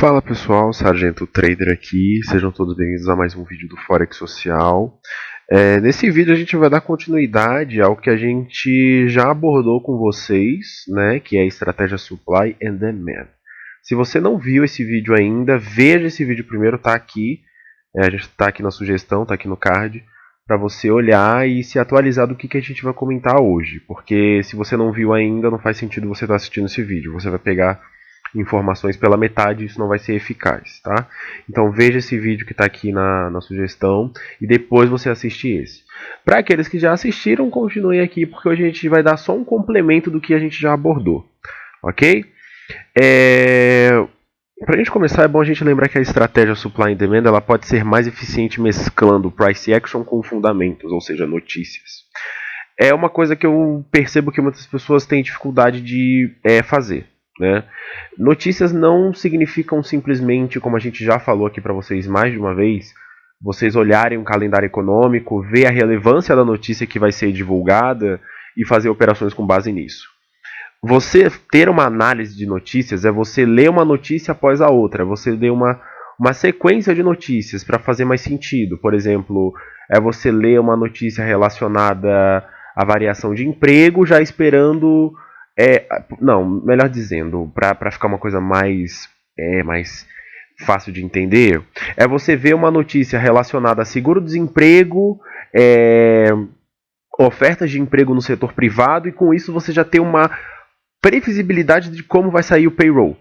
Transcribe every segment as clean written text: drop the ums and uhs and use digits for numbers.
Fala pessoal, Sargento Trader aqui, sejam todos bem-vindos a mais um vídeo do Forex Social. Nesse vídeo a gente vai dar continuidade ao que a gente já abordou com vocês, né, que é a estratégia Supply and Demand. Se você não viu esse vídeo ainda, veja esse vídeo primeiro, tá aqui, a gente está aqui na sugestão, tá aqui no card, para você olhar e se atualizar do que a gente vai comentar hoje, porque se você não viu ainda, não faz sentido você estar assistindo esse vídeo, você vai pegar informações pela metade, isso não vai ser eficaz, tá? Então veja esse vídeo que está aqui na sugestão e depois você assiste esse. Para aqueles que já assistiram, continuem aqui porque hoje a gente vai dar só um complemento do que a gente já abordou, ok? Para a gente começar, é bom a gente lembrar que a estratégia Supply and Demand ela pode ser mais eficiente mesclando Price Action com fundamentos, ou seja, notícias. É uma coisa que eu percebo que muitas pessoas têm dificuldade de fazer. Né? Notícias não significam simplesmente, como a gente já falou aqui para vocês mais de uma vez, vocês olharem um calendário econômico, ver a relevância da notícia que vai ser divulgada e fazer operações com base nisso. Você ter uma análise de notícias é você ler uma notícia após a outra, você ler uma sequência de notícias para fazer mais sentido. Por exemplo, é você ler uma notícia relacionada à variação de emprego, já esperando... não, melhor dizendo, para ficar uma coisa mais fácil de entender, é você ver uma notícia relacionada a seguro-desemprego, ofertas de emprego no setor privado, e com isso você já tem uma previsibilidade de como vai sair o payroll,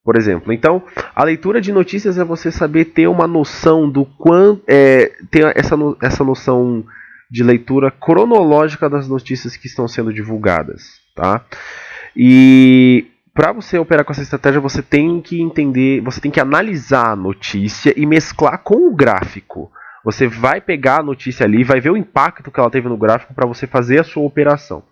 por exemplo. Então, a leitura de notícias é você saber ter uma noção do quanto, ter essa noção de leitura cronológica das notícias que estão sendo divulgadas, tá? E para você operar com essa estratégia, você tem que entender, você tem que analisar a notícia e mesclar com o gráfico. Você vai pegar a notícia ali, vai ver o impacto que ela teve no gráfico para você fazer a sua operação.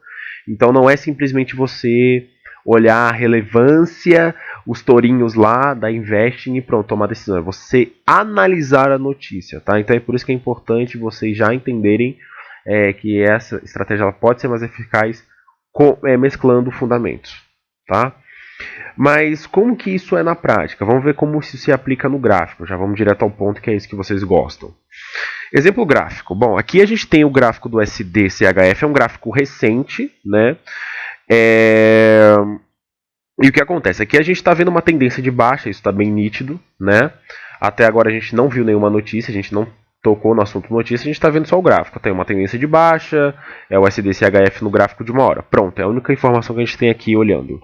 Então não é simplesmente você olhar a relevância, os tourinhos lá da Investing e pronto, tomar decisão. É você analisar a notícia, tá? Então é por isso que é importante vocês já entenderem que essa estratégia ela pode ser mais eficaz mesclando fundamentos, tá? Mas como que isso é na prática? Vamos ver como isso se aplica no gráfico. Já vamos direto ao ponto, que é isso que vocês gostam. Exemplo gráfico. Bom, aqui a gente tem o gráfico do SDCHF, é um gráfico recente, né? E o que acontece? Aqui a gente está vendo uma tendência de baixa, isso está bem nítido, né? Até agora a gente não viu nenhuma notícia, a gente não tocou no assunto notícia, a gente está vendo só o gráfico. Tem uma tendência de baixa, é o SDCHF no gráfico de uma hora. Pronto, é a única informação que a gente tem aqui olhando.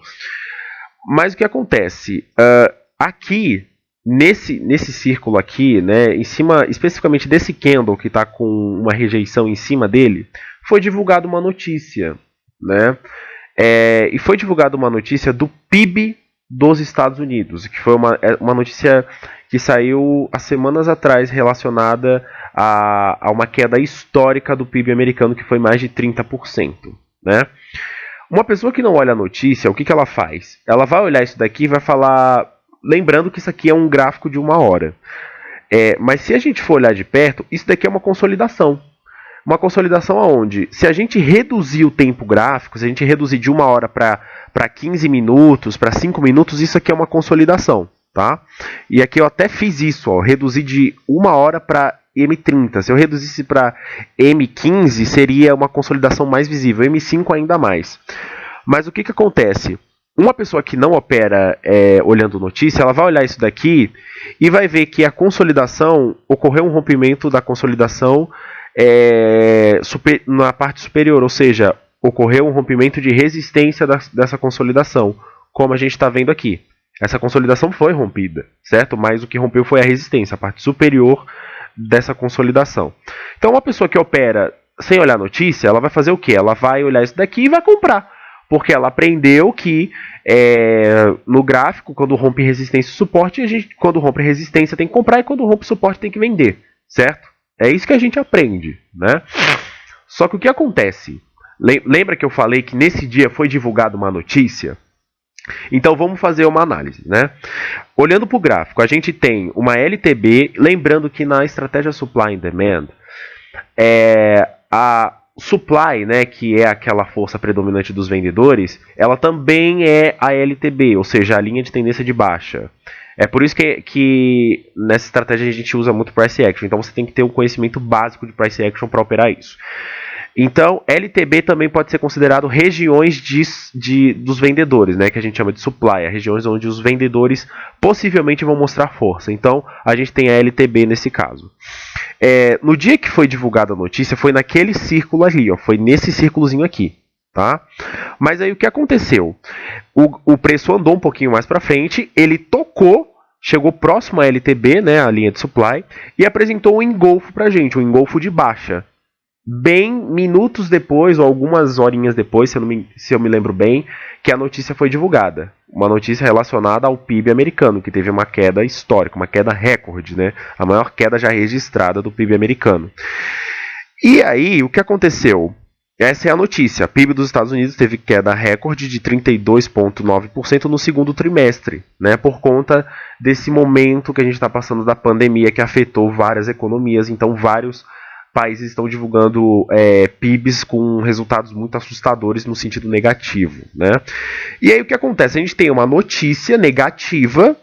Mas o que acontece? Aqui, nesse círculo aqui, né, em cima, especificamente desse candle que está com uma rejeição em cima dele, foi divulgada uma notícia, né? E foi divulgada uma notícia do PIB dos Estados Unidos, que foi uma notícia que saiu há semanas atrás relacionada a uma queda histórica do PIB americano, que foi mais de 30%. Né? Uma pessoa que não olha a notícia, o que ela faz? Ela vai olhar isso daqui e vai falar, lembrando que isso aqui é um gráfico de uma hora. Mas se a gente for olhar de perto, isso daqui é uma consolidação. Uma consolidação aonde? Se a gente reduzir o tempo gráfico, se a gente reduzir de uma hora para 15 minutos, para 5 minutos, isso aqui é uma consolidação. Tá? E aqui eu até fiz isso, ó, reduzi de uma hora para M30. Se eu reduzisse para M15, seria uma consolidação mais visível. M5 ainda mais. Mas o que acontece? Uma pessoa que não opera olhando notícia, ela vai olhar isso daqui e vai ver que a consolidação, ocorreu um rompimento da consolidação na parte superior, ou seja, ocorreu um rompimento de resistência dessa consolidação, como a gente está vendo aqui. Essa consolidação foi rompida, certo? Mas o que rompeu foi a resistência, a parte superior dessa consolidação. Então, uma pessoa que opera sem olhar a notícia, ela vai fazer o quê? Ela vai olhar isso daqui e vai comprar. Porque ela aprendeu que no gráfico, quando rompe resistência e suporte, quando rompe resistência tem que comprar e quando rompe suporte tem que vender, certo? É isso que a gente aprende, né? Só que o que acontece? Lembra que eu falei que nesse dia foi divulgada uma notícia? Então vamos fazer uma análise, né? Olhando para o gráfico, a gente tem uma LTB, lembrando que na estratégia Supply and Demand, a supply, né, que é aquela força predominante dos vendedores, ela também é a LTB, ou seja, a linha de tendência de baixa. É por isso que nessa estratégia a gente usa muito price action. Então você tem que ter um conhecimento básico de price action para operar isso. Então, LTB também pode ser considerado regiões dos vendedores, né, que a gente chama de supply, regiões onde os vendedores possivelmente vão mostrar força. Então, a gente tem a LTB nesse caso. No dia que foi divulgada a notícia, foi naquele círculo ali, ó, foi nesse círculozinho aqui. Tá? Mas aí o que aconteceu? O preço andou um pouquinho mais para frente, ele tocou, chegou próximo à LTB, né, a linha de supply, e apresentou um engolfo para a gente, um engolfo de baixa. Bem minutos depois, ou algumas horinhas depois, se eu me lembro bem, que a notícia foi divulgada. Uma notícia relacionada ao PIB americano, que teve uma queda histórica, uma queda recorde, né? A maior queda já registrada do PIB americano. E aí, o que aconteceu? Essa é a notícia. A PIB dos Estados Unidos teve queda recorde de 32,9% no segundo trimestre, né? Por conta desse momento que a gente está passando da pandemia, que afetou várias economias, então vários países estão divulgando PIBs com resultados muito assustadores no sentido negativo, né? E aí o que acontece? A gente tem uma notícia negativa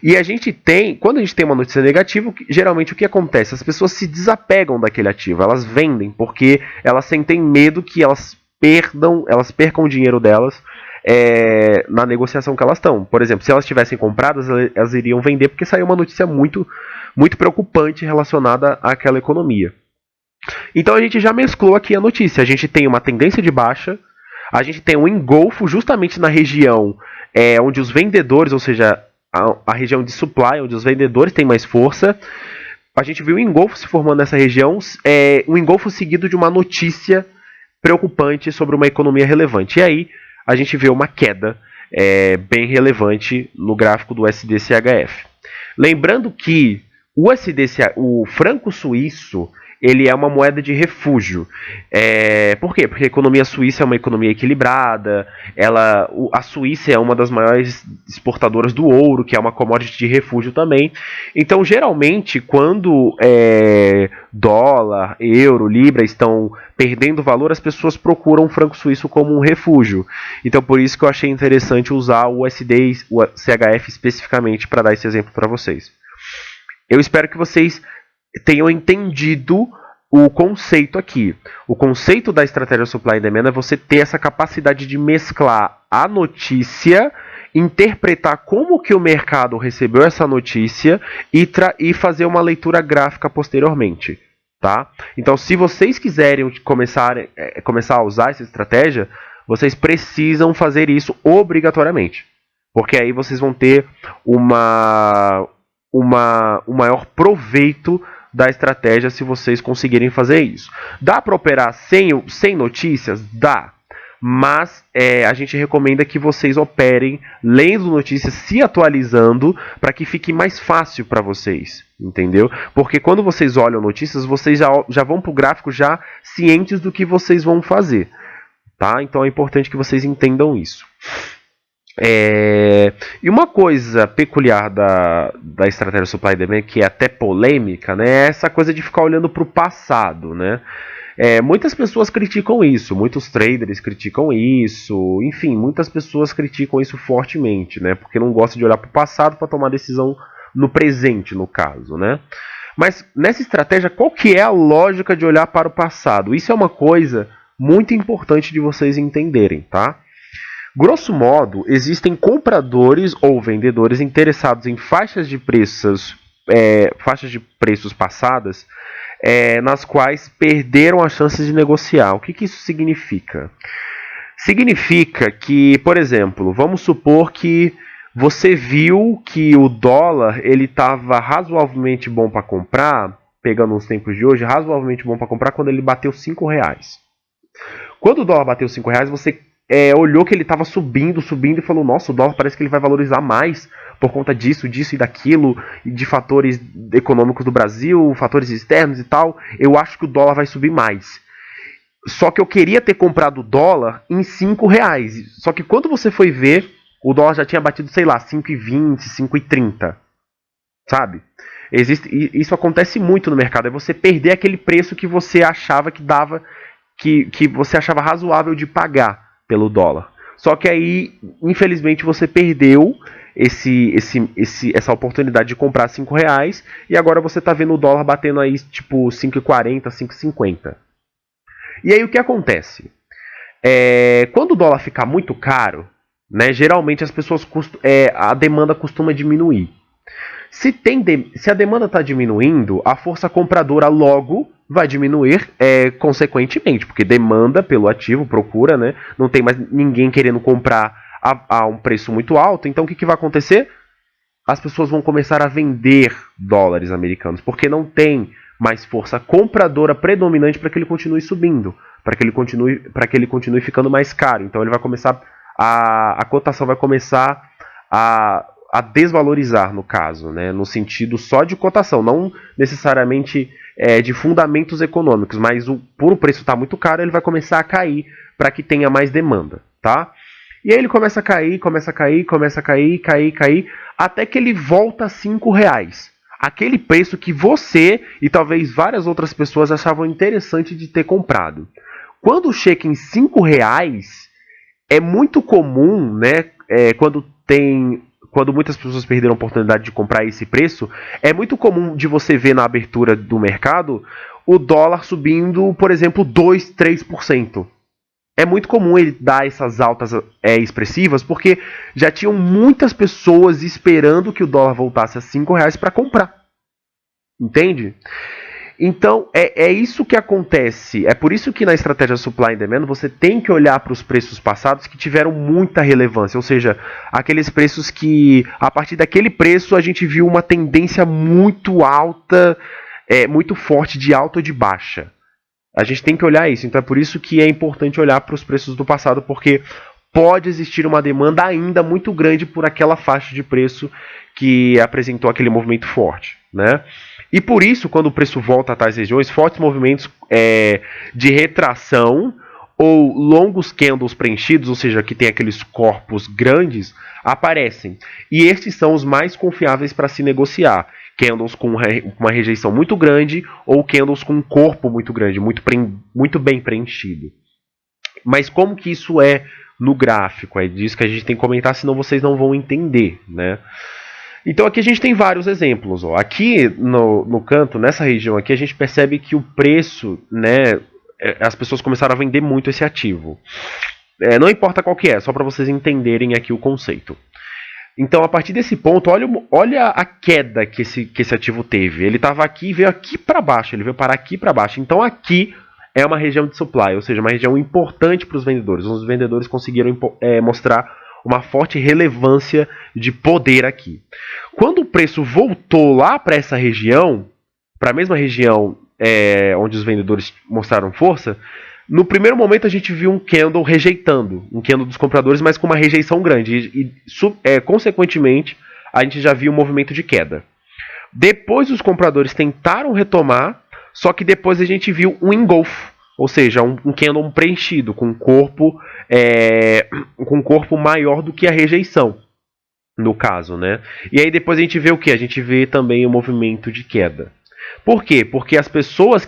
e a gente tem, quando a gente tem uma notícia negativa, geralmente o que acontece? As pessoas se desapegam daquele ativo, elas vendem porque elas sentem medo que elas percam o dinheiro delas na negociação que elas estão. Por exemplo, se elas tivessem compradas, elas iriam vender porque saiu uma notícia muito, muito preocupante relacionada àquela economia. Então a gente já mesclou aqui a notícia. A gente tem uma tendência de baixa, a gente tem um engolfo justamente na região onde os vendedores, ou seja, a região de supply, onde os vendedores têm mais força. A gente viu um engolfo se formando nessa região, um engolfo seguido de uma notícia preocupante sobre uma economia relevante. E aí a gente vê uma queda bem relevante no gráfico do USD-CHF. Lembrando que o franco suíço ele é uma moeda de refúgio. Por quê? Porque a economia suíça é uma economia equilibrada, a Suíça é uma das maiores exportadoras do ouro, que é uma commodity de refúgio também. Então, geralmente, quando dólar, euro, libra estão perdendo valor, as pessoas procuram o franco suíço como um refúgio. Então, por isso que eu achei interessante usar o USD, o CHF especificamente, para dar esse exemplo para vocês. Eu espero que vocês tenham entendido o conceito aqui. O conceito da estratégia supply and demand é você ter essa capacidade de mesclar a notícia, interpretar como que o mercado recebeu essa notícia e fazer uma leitura gráfica posteriormente. Tá? Então, se vocês quiserem começar a usar essa estratégia, vocês precisam fazer isso obrigatoriamente. Porque aí vocês vão ter um maior proveito da estratégia se vocês conseguirem fazer isso. Dá para operar sem notícias? Dá. Mas a gente recomenda que vocês operem lendo notícias, se atualizando, para que fique mais fácil para vocês. Entendeu? Porque quando vocês olham notícias, vocês já vão para o gráfico já cientes do que vocês vão fazer. Tá? Então é importante que vocês entendam isso. E uma coisa peculiar da estratégia supply and demand, que é até polêmica, né, é essa coisa de ficar olhando para o passado, né? Muitas pessoas criticam isso, muitos traders criticam isso, enfim, muitas pessoas criticam isso fortemente, né? Porque não gostam de olhar para o passado para tomar decisão no presente, no caso, né? Mas nessa estratégia, qual que é a lógica de olhar para o passado? Isso é uma coisa muito importante de vocês entenderem, tá? Grosso modo, existem compradores ou vendedores interessados em faixas de preços passadas, nas quais perderam as chances de negociar. O que isso significa? Significa que, por exemplo, vamos supor que você viu que o dólar ele estava razoavelmente bom para comprar, pegando os tempos de hoje, razoavelmente bom para comprar quando ele bateu R$5. Quando o dólar bateu R$5, você olhou que ele estava subindo e falou, nossa, o dólar parece que ele vai valorizar mais por conta disso e daquilo, de fatores econômicos do Brasil, fatores externos e tal, eu acho que o dólar vai subir mais. Só que eu queria ter comprado o dólar em R$5. Só que quando você foi ver, o dólar já tinha batido, sei lá, 5,20, 5,30. Sabe? Isso acontece muito no mercado, é você perder aquele preço que você achava que dava, que você achava razoável de pagar pelo dólar. Só que aí, infelizmente, você perdeu essa oportunidade de comprar R$ 5 e agora você está vendo o dólar batendo aí tipo 5,40, 5,50. E aí o que acontece? Quando o dólar ficar muito caro, né, geralmente as pessoas a demanda costuma diminuir. Se a demanda está diminuindo, a força compradora logo vai diminuir consequentemente, porque demanda pelo ativo, procura, né? Não tem mais ninguém querendo comprar a um preço muito alto. Então o que vai acontecer? As pessoas vão começar a vender dólares americanos, porque não tem mais força compradora predominante para que ele continue subindo, para que ele continue ficando mais caro. Então ele vai começar a cotação vai começar a desvalorizar, no caso, né, no sentido só de cotação, não necessariamente de fundamentos econômicos, mas por o preço estar muito caro, ele vai começar a cair para que tenha mais demanda, tá? E aí ele começa a cair, cair, até que ele volta a R$ 5. Aquele preço que você e talvez várias outras pessoas achavam interessante de ter comprado. Quando chega em R$ 5, é muito comum, né, quando muitas pessoas perderam a oportunidade de comprar esse preço, é muito comum de você ver na abertura do mercado o dólar subindo, por exemplo, 2, 3%. É muito comum ele dar essas altas expressivas, porque já tinham muitas pessoas esperando que o dólar voltasse a R$ 5 para comprar. Entende? Então, é isso que acontece. É por isso que na estratégia Supply and Demand você tem que olhar para os preços passados que tiveram muita relevância. Ou seja, aqueles preços que, a partir daquele preço, a gente viu uma tendência muito alta, muito forte de alta ou de baixa. A gente tem que olhar isso. Então é por isso que é importante olhar para os preços do passado, porque pode existir uma demanda ainda muito grande por aquela faixa de preço que apresentou aquele movimento forte, né? E por isso, quando o preço volta a tais regiões, fortes movimentos de retração ou longos candles preenchidos, ou seja, que tem aqueles corpos grandes, aparecem. E estes são os mais confiáveis para se negociar. Candles com uma rejeição muito grande ou candles com um corpo muito grande, muito bem preenchido. Mas como que isso é no gráfico? É disso que a gente tem que comentar, senão vocês não vão entender, né? Então aqui a gente tem vários exemplos. Ó. Aqui no canto, nessa região aqui, a gente percebe que o preço, né, as pessoas começaram a vender muito esse ativo. Não importa qual que é, só para vocês entenderem aqui o conceito. Então, a partir desse ponto, olha a queda que esse ativo teve. Ele estava aqui e veio aqui para baixo, ele veio parar aqui para baixo. Então aqui é uma região de supply, ou seja, uma região importante para os vendedores. Os vendedores conseguiram mostrar uma forte relevância de poder aqui. Quando o preço voltou lá para essa região, para a mesma região onde os vendedores mostraram força, no primeiro momento a gente viu um candle rejeitando, um candle dos compradores, mas com uma rejeição grande. Consequentemente, a gente já viu um movimento de queda. Depois os compradores tentaram retomar, só que depois a gente viu um engolfo, ou seja, um candle preenchido, com um corpo maior do que a rejeição, no caso, né? E aí depois a gente vê o que? A gente vê também o movimento de queda. Por quê? Porque as pessoas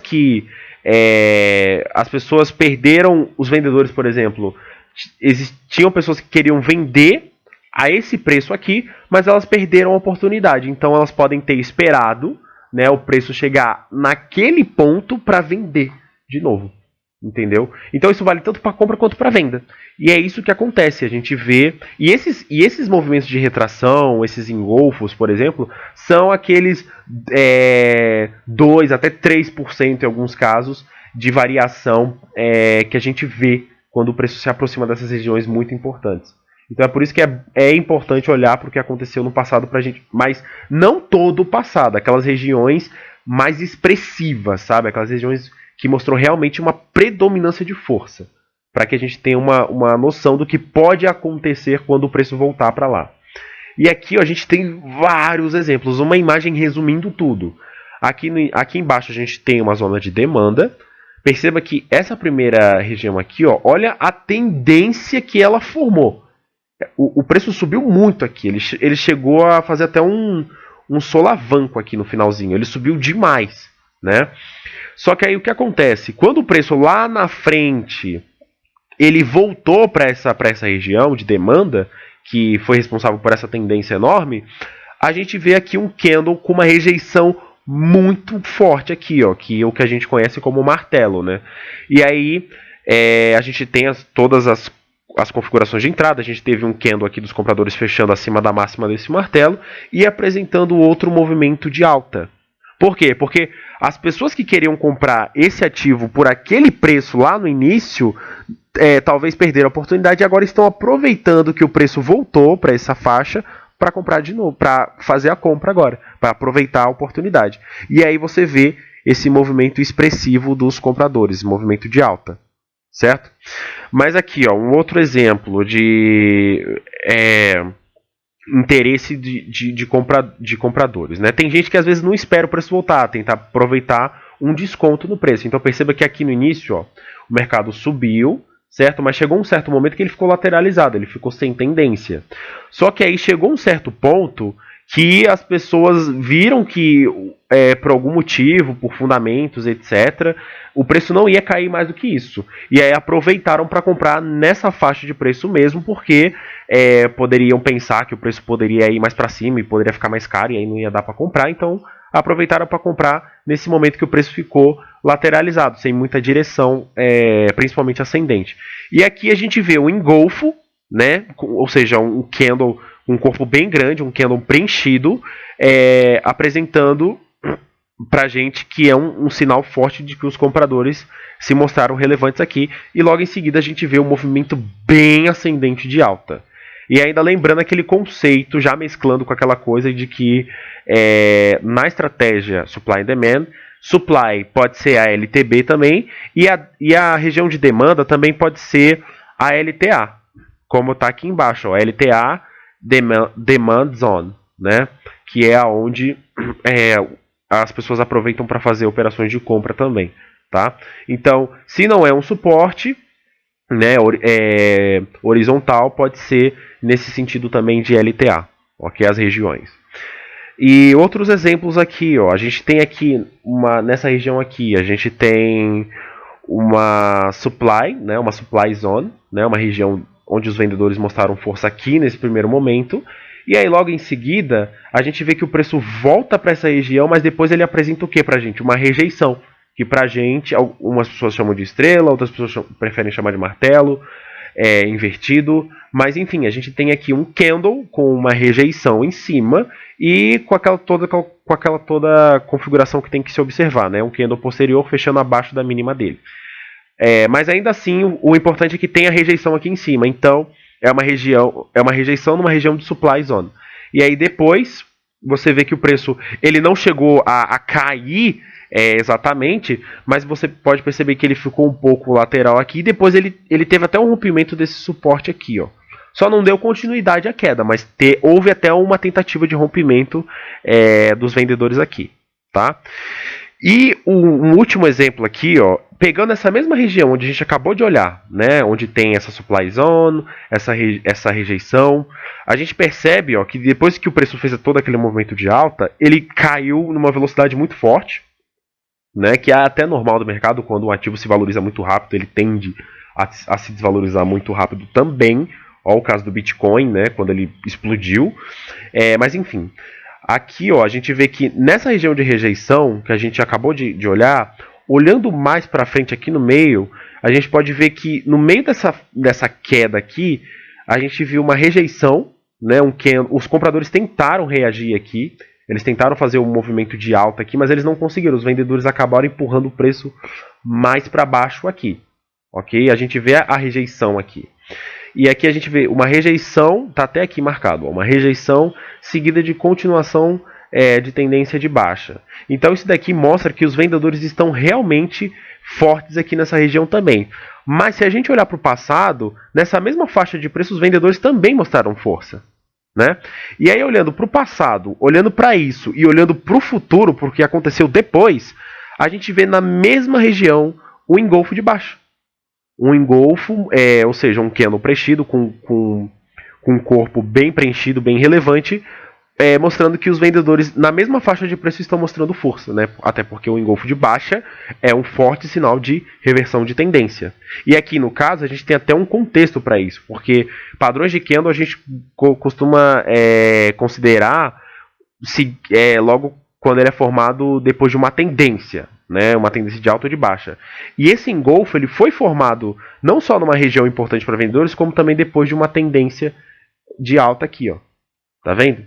perderam, os vendedores, por exemplo, tinham pessoas que queriam vender a esse preço aqui, mas elas perderam a oportunidade. Então elas podem ter esperado, né, o preço chegar naquele ponto para vender de novo. Entendeu? Então isso vale tanto para compra quanto para venda. E é isso que acontece, a gente vê. E esses movimentos de retração, esses engolfos, por exemplo, são aqueles 2 até 3% em alguns casos de variação que a gente vê quando o preço se aproxima dessas regiões muito importantes. Então é por isso que é importante olhar para o que aconteceu no passado para a gente. Mas não todo o passado, aquelas regiões mais expressivas, sabe? Aquelas regiões que mostrou realmente uma predominância de força, para que a gente tenha uma noção do que pode acontecer quando o preço voltar para lá. E aqui ó, a gente tem vários exemplos, uma imagem resumindo tudo. Aqui embaixo a gente tem uma zona de demanda. Perceba que essa primeira região aqui, ó, olha a tendência que ela formou. O preço subiu muito aqui, ele chegou a fazer até um solavanco aqui no finalzinho, ele subiu demais, né? Só que aí o que acontece? Quando o preço lá na frente ele voltou para essa região de demanda, que foi responsável por essa tendência enorme, a gente vê aqui um candle com uma rejeição muito forte aqui, ó, que é o que a gente conhece como martelo, né? E aí a gente tem todas as configurações de entrada. A gente teve um candle aqui dos compradores fechando acima da máxima desse martelo e apresentando outro movimento de alta. Por quê? Porque as pessoas que queriam comprar esse ativo por aquele preço lá no início, talvez perderam a oportunidade e agora estão aproveitando que o preço voltou para essa faixa para comprar de novo, para fazer a compra agora, para aproveitar a oportunidade. E aí você vê esse movimento expressivo dos compradores, movimento de alta, certo? Mas aqui, ó, um outro exemplo de interesse de compradores, né? Tem gente que às vezes não espera o preço voltar, tenta aproveitar um desconto no preço. Então perceba que aqui no início, ó, o mercado subiu, certo? Mas chegou um certo momento que ele ficou lateralizado, ele ficou sem tendência. Só que aí chegou um certo ponto que as pessoas viram que, por algum motivo, por fundamentos, etc., o preço não ia cair mais do que isso. E aí aproveitaram para comprar nessa faixa de preço mesmo, porque poderiam pensar que o preço poderia ir mais para cima e poderia ficar mais caro e aí não ia dar para comprar. Então aproveitaram para comprar nesse momento que o preço ficou lateralizado, sem muita direção, principalmente ascendente. E aqui a gente vê um engolfo, né? Ou seja, um candle, um corpo bem grande, um candle preenchido, apresentando pra gente que é um sinal forte de que os compradores se mostraram relevantes aqui. E logo em seguida a gente vê um movimento bem ascendente de alta. E ainda lembrando aquele conceito, já mesclando com aquela coisa de que na estratégia Supply and Demand, Supply pode ser a LTB também, e a região de demanda também pode ser a LTA, como está aqui embaixo, ó, LTA Demand Zone, né? Que é onde as pessoas aproveitam para fazer operações de compra também, tá? Então, se não é um suporte, né, horizontal, pode ser nesse sentido também de LTA, ok? As regiões. E outros exemplos aqui, ó, a gente tem aqui nessa região aqui, a gente tem uma supply, né, uma supply zone, né, uma região onde os vendedores mostraram força aqui nesse primeiro momento. E aí logo em seguida a gente vê que o preço volta para essa região, mas depois ele apresenta o que para a gente? Uma rejeição, que para a gente, algumas pessoas chamam de estrela, outras pessoas preferem chamar de martelo, invertido, mas enfim, a gente tem aqui um candle com uma rejeição em cima e com aquela toda configuração que tem que se observar, né? Um candle posterior fechando abaixo da mínima dele. Mas ainda assim, o importante é que tem a rejeição aqui em cima, então é uma rejeição numa região de supply zone. E aí depois você vê que o preço ele não chegou a cair exatamente, mas você pode perceber que ele ficou um pouco lateral aqui e depois ele teve até um rompimento desse suporte aqui, ó. Só não deu continuidade à queda, mas houve até uma tentativa de rompimento dos vendedores aqui, tá? E um último exemplo aqui, ó, pegando essa mesma região onde a gente acabou de olhar, né, onde tem essa supply zone, essa rejeição, a gente percebe, ó, que depois que o preço fez todo aquele movimento de alta, ele caiu numa velocidade muito forte, né, que é até normal do mercado. Quando um ativo se valoriza muito rápido, ele tende a se desvalorizar muito rápido também. Olha o caso do Bitcoin, né, quando ele explodiu. Mas enfim, aqui ó, a gente vê que nessa região de rejeição, que a gente acabou de olhar, olhando mais para frente aqui no meio, a gente pode ver que no meio dessa queda aqui, a gente viu uma rejeição, né, os compradores tentaram reagir aqui, eles tentaram fazer um movimento de alta aqui, mas eles não conseguiram. Os vendedores acabaram empurrando o preço mais para baixo aqui, ok? A gente vê a rejeição aqui. E aqui a gente vê uma rejeição, está até aqui marcado, ó, uma rejeição seguida de continuação de tendência de baixa. Então isso daqui mostra que os vendedores estão realmente fortes aqui nessa região também. Mas se a gente olhar para o passado, nessa mesma faixa de preço, os vendedores também mostraram força, né? E aí olhando para o passado, olhando para isso e olhando para o futuro, porque aconteceu depois, a gente vê na mesma região o engolfo de baixa. Um engolfo, ou seja, um candle preenchido com um corpo bem preenchido, bem relevante, mostrando que os vendedores na mesma faixa de preço estão mostrando força, né? Até porque o engolfo de baixa é um forte sinal de reversão de tendência. E aqui no caso a gente tem até um contexto para isso, porque padrões de candle a gente costuma considerar logo quando ele é formado depois de uma tendência, né? Uma tendência de alta ou de baixa. E esse engolfo ele foi formado não só numa região importante para vendedores, como também depois de uma tendência de alta aqui, ó. Tá vendo?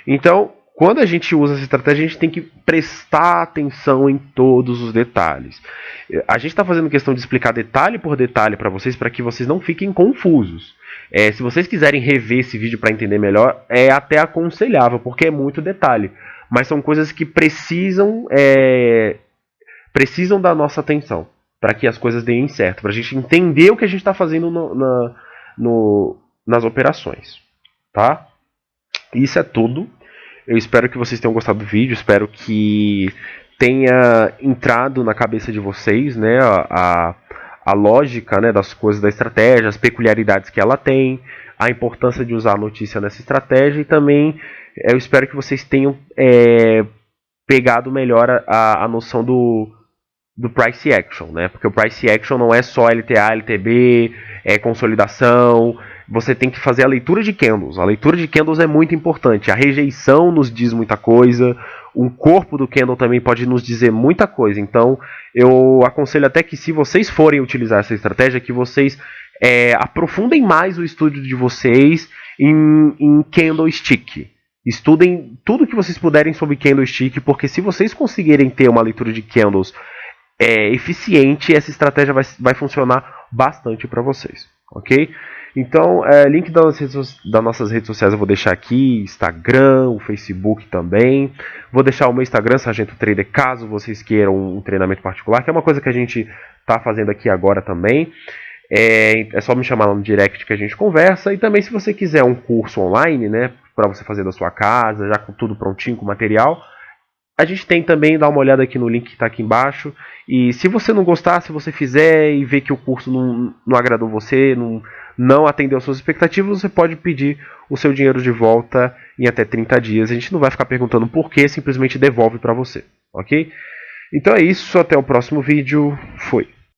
Então, quando a gente usa essa estratégia, a gente tem que prestar atenção em todos os detalhes. A gente está fazendo questão de explicar detalhe por detalhe para vocês, para que vocês não fiquem confusos. Se vocês quiserem rever esse vídeo para entender melhor, é até aconselhável, porque é muito detalhe. Mas são coisas que precisam da nossa atenção, para que as coisas deem certo, para a gente entender o que a gente está fazendo nas operações. Tá? Isso é tudo. Eu espero que vocês tenham gostado do vídeo. Espero que tenha entrado na cabeça de vocês, né, a lógica, né, das coisas da estratégia, as peculiaridades que ela tem, a importância de usar a notícia nessa estratégia. E também eu espero que vocês tenham pegado melhor a noção do price action, né? Porque o price action não é só LTA, LTB, consolidação. Você tem que fazer a leitura de candles. A leitura de candles é muito importante. A rejeição nos diz muita coisa. O corpo do candle também pode nos dizer muita coisa. Então, eu aconselho até que, se vocês forem utilizar essa estratégia, que vocês aprofundem mais o estudo de vocês em candlestick. Estudem tudo que vocês puderem sobre candlestick, porque se vocês conseguirem ter uma leitura de candles eficiente, essa estratégia vai funcionar bastante para vocês. Ok? Então, link das nossas redes sociais eu vou deixar aqui, Instagram, o Facebook também. Vou deixar o meu Instagram, Sargento Trader, caso vocês queiram um treinamento particular, que é uma coisa que a gente está fazendo aqui agora também. É só me chamar lá no direct que a gente conversa. E também, se você quiser um curso online, né, para você fazer da sua casa, já com tudo prontinho, com material, a gente tem também. Dá uma olhada aqui no link que está aqui embaixo. E se você não gostar, se você fizer e ver que o curso não agradou você, não atendeu às suas expectativas, você pode pedir o seu dinheiro de volta em até 30 dias. A gente não vai ficar perguntando por quê, simplesmente devolve para você, ok? Então é isso, até o próximo vídeo. Fui!